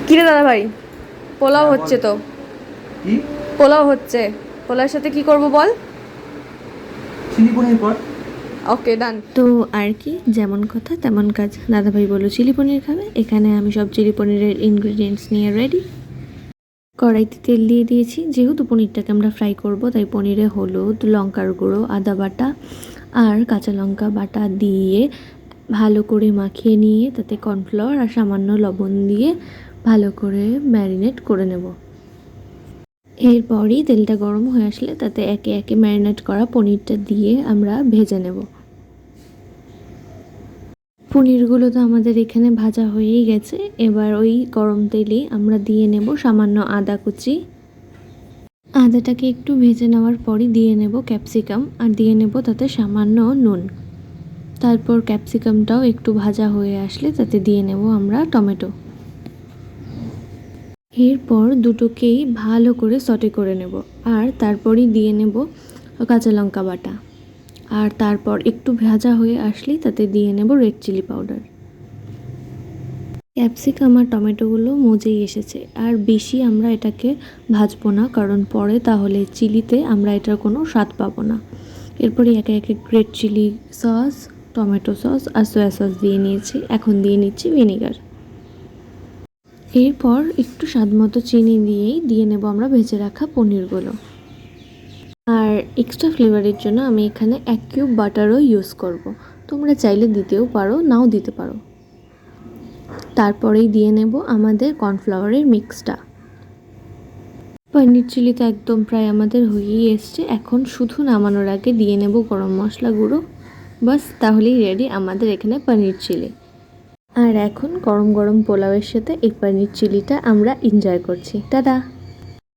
কিরে দাদা ভাই, পোলাও হ্যাঁ বল। হচ্ছে তো। কি? পোলাও হচ্ছে, পোলাওর সাথে কি করব বল। চিলি পনির কর। ওকে, ডান। তো আর কি, যেমন কথা তেমন কাজ। দাদাভাই বললো চিলি পনির খাবে, এখানে আমি সব চিলি পনিরের ইনগ্রিডিয়েন্টস নিয়ে রেডি। কড়াইতে তেল দিয়ে দিয়েছি, যেহেতু পনিরটাকে আমরা ফ্রাই করব তাই পনিরে হলুদ, লঙ্কার গুঁড়ো, আদা বাটা আর কাঁচা লঙ্কা বাটা দিয়ে ভালো করে মাখিয়ে নিয়ে তাতে কর্নফ্লাওয়ার আর সামান্য লবণ দিয়ে ভালো করে ম্যারিনেট করে নেব। এরপরই তেলটা গরম হয়ে আসলে তাতে একে একে ম্যারিনেট করা পনিরটা দিয়ে আমরা ভেজে নেব। পনিরগুলো তো আমাদের এখানে ভাজা হয়েই গেছে। এবার ওই গরম তেলেই আমরা দিয়ে নেব সামান্য আদা কুচি। আদাটাকে একটু ভেজে নেওয়ার পরই দিয়ে নেব ক্যাপসিকাম আর দিয়ে নেব তাতে সামান্য নুন। তারপর ক্যাপসিকামটাও একটু ভাজা হয়ে আসলে তাতে দিয়ে নেব আমরা টমেটো। এরপর দুটোকেই ভালো করে সটে করে নেব আর তারপরই দিয়ে নেব কাঁচা লঙ্কা বাটা। আর তারপর একটু ভাজা হয়ে আসলেই তাতে দিয়ে নেব রেড চিলি পাউডার। ক্যাপসিকাম আর টমেটোগুলো মজেই এসেছে, আর বেশি আমরা এটাকে ভাজবো না, কারণ পরে তাহলে চিলিতে আমরা এটার কোনো স্বাদ পাবো না। এরপরে একে একে red chilli sauce, tomato sauce আর সয়া সস দিয়ে নিয়েছি। এখন দিয়ে নিচ্ছি ভিনেগার। এরপর একটু স্বাদ মতো চিনি দিয়েই দিয়ে নেব আমরা ভেজে রাখা পনিরগুলো। আর এক্সট্রা ফ্লেভারের জন্য আমি এখানে 1 কিউব বাটারও ইউজ করব। তোমরা চাইলে দিতেও পারো, নাও দিতে পারো। তারপরেই দিয়ে নেব আমাদের কর্নফ্লাওয়ারের মিক্সটা। পনির চিলি তো একদম প্রায় আমাদের হয়েই এসছে। এখন শুধু নামানোর আগে দিয়ে নেব গরম মশলা গুঁড়ো। বাস, তাহলেই রেডি আমাদের এখানে পনির চিলি। আর এখন গরম গরম পোলাওয়ের সাথে এই পনির চিলিটা আমরা এনজয় করছি। টাটা।